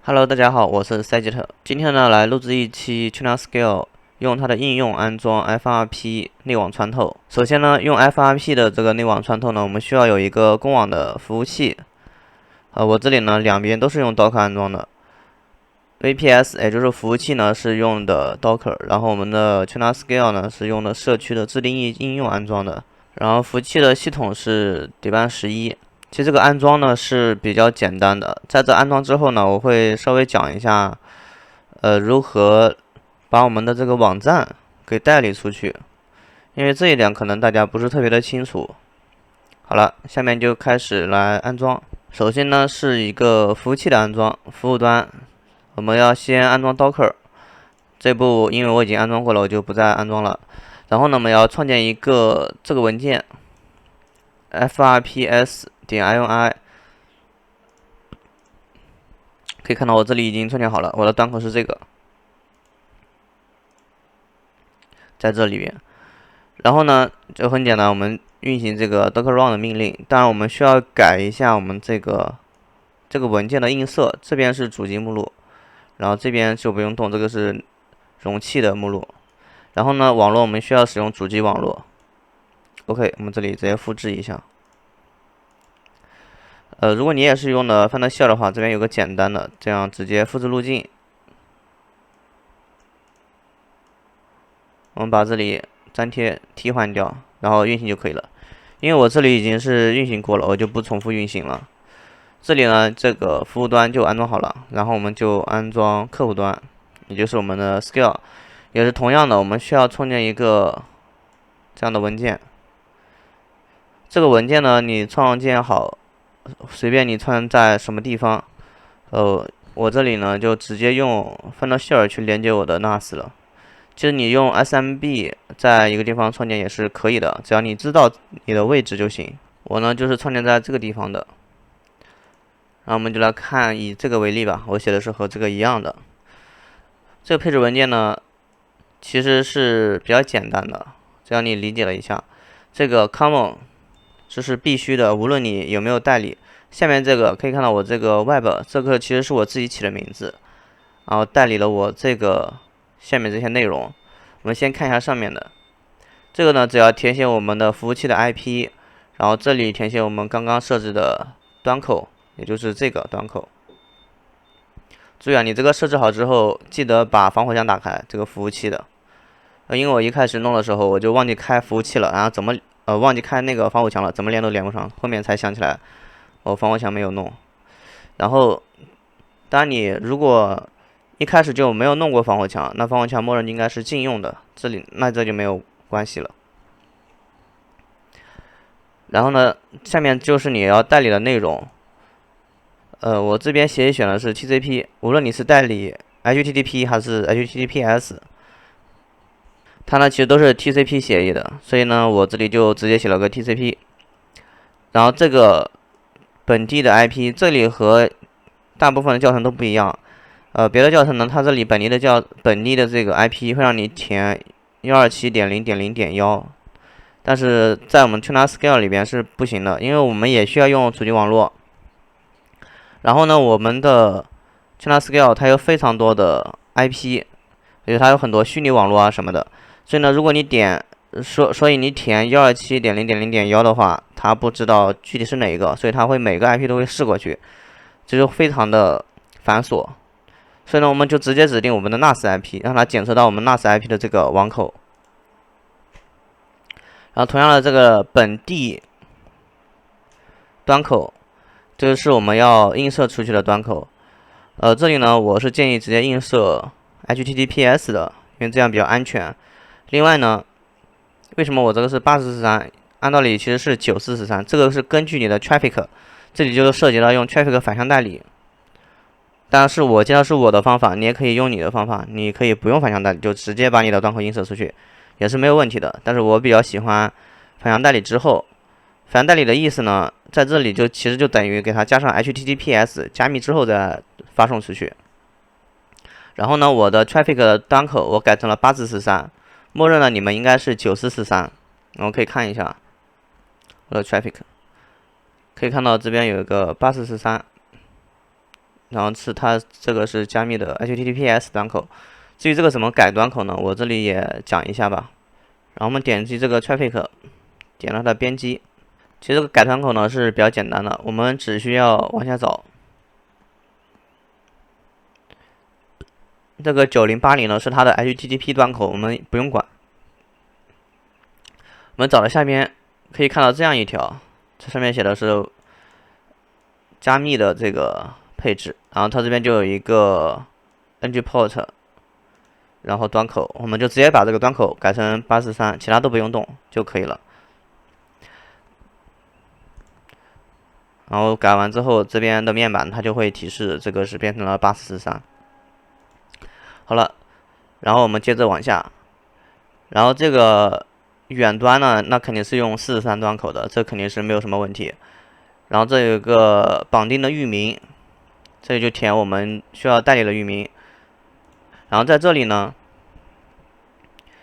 Hello，大家好，我是赛吉特。今天呢，来录制一期 ChinaScale 用它的应用安装 FRP 内网穿透。首先呢，用 FRP 的这个内网穿透呢，我们需要有一个公网的服务器。我这里呢两边都是用 Docker 安装的。VPS 也就是服务器呢是用的 Docker，然后我们的 ChinaScale 呢是用的社区的自定义应用安装的。然后服务器的系统是 Debian 11。其实这个安装呢是比较简单的，在这安装之后呢，我会稍微讲一下，如何把我们的这个网站给代理出去，因为这一点可能大家不是特别的清楚。好了，下面就开始来安装。首先呢是一个服务器的安装，服务端我们要先安装 Docker， 这步因为我已经安装过了，我就不再安装了。然后呢，我们要创建一个这个文件 frps.ini， 可以看到我这里已经创建好了，我的端口是这个，在这里边。然后呢，就很简单，我们运行这个 docker run 的命令。当然，我们需要改一下我们这个文件的映射，这边是主机目录，然后这边就不用动，这个是容器的目录。然后呢，网络我们需要使用主机网络。OK， 我们这里直接复制一下。如果你也是用的 Find Share 的话，这边有个简单的，这样直接复制路径。我们把这里粘贴替换掉，然后运行就可以了。因为我这里已经是运行过了，我就不重复运行了。这里呢，这个服务端就安装好了，然后我们就安装客户端，也就是我们的 Scale， 也是同样的，我们需要创建一个这样的文件。这个文件呢，你创建好，随便你创在什么地方。我这里呢就直接用 Find Share 去连接我的 NAS 了。其实你用 SMB 在一个地方创建也是可以的，只要你知道你的位置就行。我呢就是创建在这个地方的。然后我们就来看，以这个为例吧，我写的是和这个一样的。这个配置文件呢，其实是比较简单的，只要你理解了一下。这个 common 这是必须的，无论你有没有代理。下面这个可以看到我这个 web， 这个其实是我自己起的名字，然后代理了我这个下面这些内容。我们先看一下上面的，这个呢，只要填写我们的服务器的 IP， 然后这里填写我们刚刚设置的端口，也就是这个端口。注意啊，你这个设置好之后，记得把防火墙打开，这个服务器的。因为我一开始弄的时候我就忘记开服务器了，然后忘记开那个防火墙了，怎么连都连不上，后面才想起来我防火墙没有弄。然后，当然你如果一开始就没有弄过防火墙，那防火墙默认应该是禁用的，这就没有关系了。然后呢，下面就是你要代理的内容。我这边协议选的是 TCP， 无论你是代理 HTTP 还是 HTTPS， 它呢其实都是 TCP 协议的，所以呢我这里就直接写了个 TCP。然后这个本地的 IP， 这里和大部分的教程都不一样。别的教程呢，它这里本地的这个 IP 会让你填 127.0.0.1， 但是在我们 ChinaScale 里边是不行的，因为我们也需要用主机网络。然后呢，我们的 ChinaScale 它有非常多的 IP， 所以它有很多虚拟网络啊什么的。所以呢，如果你所以你填127.0.0.1的话，它不知道具体是哪一个，所以它会每个 IP 都会试过去，这就非常的繁琐。所以呢，我们就直接指定我们的 NAS IP， 让它检测到我们 NAS IP 的这个网口。然后同样的，这个本地端口，这个是我们要映射出去的端口。这里呢，我是建议直接映射 HTTPS 的，因为这样比较安全。另外呢，为什么我这个是8443？按道理其实是9443，这个是根据你的 traffic， 这里就涉及到用 traffic 反向代理。但是我介绍是我的方法，你也可以用你的方法，你可以不用反向代理，就直接把你的端口映射出去，也是没有问题的。但是我比较喜欢反向代理之后，反向代理的意思呢，在这里其实就等于给它加上 HTTPS 加密之后再发送出去。然后呢，我的 traffic 的端口我改成了8443，默认了你们应该是9443。我们可以看一下我的 traffic， 可以看到这边有一个8443。然后它这个是加密的 HTTPS 端口。至于这个怎么改端口呢？我这里也讲一下吧。然后我们点击这个 Traffic， 点了它的编辑。其实这个改端口呢是比较简单的，我们只需要往下找。这个9080呢是它的 HTTP 端口，我们不用管。我们找到下边可以看到这样一条，这上面写的是加密的这个配置，然后它这边就有一个 NG port， 然后端口，我们就直接把这个端口改成843，其他都不用动就可以了。然后改完之后，这边的面板它就会提示这个是变成了8443。好了，然后我们接着往下，然后这个远端呢，那肯定是用443端口的，这肯定是没有什么问题。然后这有一个绑定的域名，这里就填我们需要代理的域名。然后在这里呢，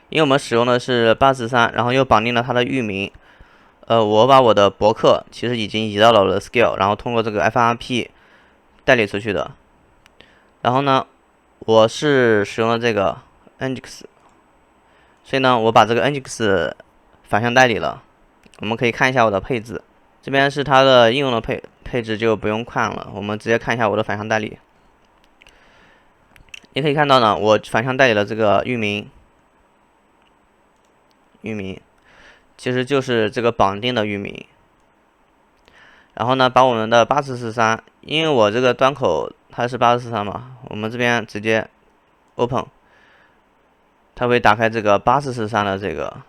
因为我们使用的是843，然后又绑定了它的域名。我把我的博客其实已经移到了我的 Scale， 然后通过这个 FRP 代理出去的。然后呢，我是使用了这个 Nginx， 所以呢，我把这个 Nginx 反向代理了。我们可以看一下我的配置，这边是它的应用的配置就不用看了，我们直接看一下我的反向代理。你可以看到呢，我反向代理了这个域名，其实就是这个绑定的域名。然后呢，把我们的8443，因为我这个端口它是8443嘛，我们这边直接 open， 它会打开这个8443的这个，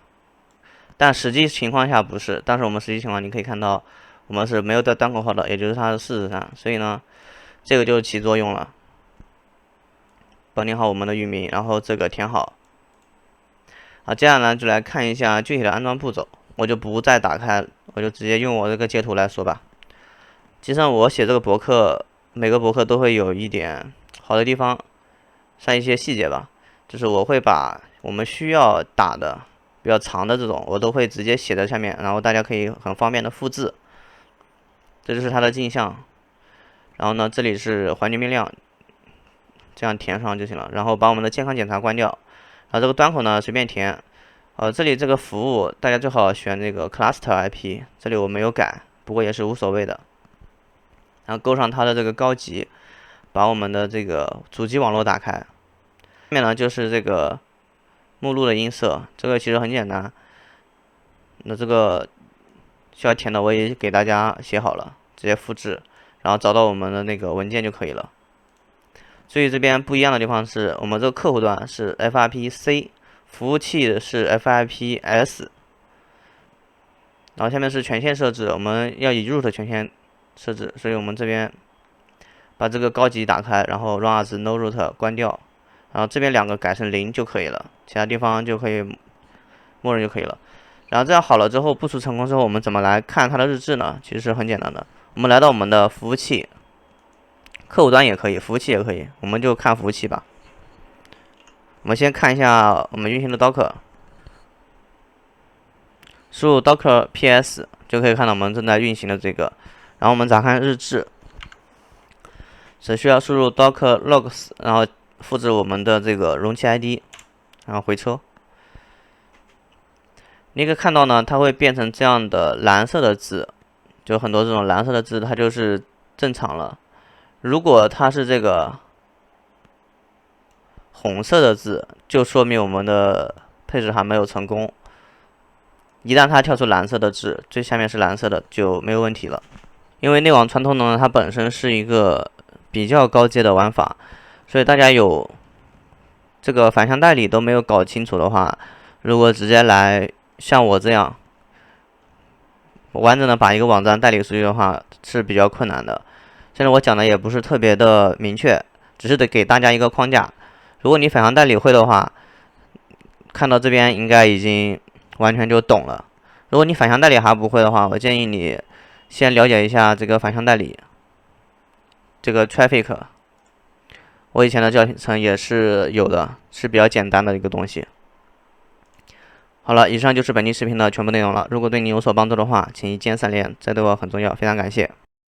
但实际情况下不是。但是我们实际情况你可以看到，我们是没有的端口号的，也就是它是43，所以呢，这个就起作用了。绑定好我们的域名，然后这个填好。好，接下来就来看一下具体的安装步骤，我就不再打开，我就直接用我这个截图来说吧。其实我写这个博客，每个博客都会有一点好的地方，像一些细节吧，就是我会把我们需要打的比较长的这种，我都会直接写在下面，然后大家可以很方便的复制。这就是它的镜像，然后呢，这里是环境变量，这样填上就行了。然后把我们的健康检查关掉。然后这个端口呢随便填，这里这个服务大家最好选这个 cluster IP， 这里我没有改，不过也是无所谓的。然后勾上它的这个高级，把我们的这个主机网络打开。下面呢就是这个目录的音色，这个其实很简单。那这个需要填的我也给大家写好了，直接复制，然后找到我们的那个文件就可以了。所以这边不一样的地方是我们这个客户端是 FRP-C， 服务器是 FRP-S， 然后下面是权限设置，我们要以 root 权限设置，所以我们这边把这个高级打开，然后 run as no root 关掉，然后这边两个改成0就可以了，其他地方就可以默认就可以了。然后这样好了之后，部署成功之后，我们怎么来看它的日志呢？其实是很简单的，我们来到我们的服务器。客户端也可以，服务器也可以，我们就看服务器吧。我们先看一下我们运行的 Docker， 输入 Docker PS 就可以看到我们正在运行的这个。然后我们查看日志，只需要输入 Docker logs， 然后复制我们的这个容器 ID， 然后回车。你可以看到呢，它会变成这样的蓝色的字，就很多这种蓝色的字，它就是正常了。如果它是这个红色的字，就说明我们的配置还没有成功。一旦它跳出蓝色的字，最下面是蓝色的，就没有问题了。因为内网传通呢，它本身是一个比较高阶的玩法，所以大家有这个反向代理都没有搞清楚的话，如果直接来像我这样完整的把一个网站代理出去的话，是比较困难的。现在我讲的也不是特别的明确，只是得给大家一个框架。如果你反向代理会的话，看到这边应该已经完全就懂了。如果你反向代理还不会的话，我建议你先了解一下这个反向代理，这个 traffic， 我以前的教程也是有的，是比较简单的一个东西。好了，以上就是本期视频的全部内容了。如果对你有所帮助的话，请一键3连，这对我很重要，非常感谢。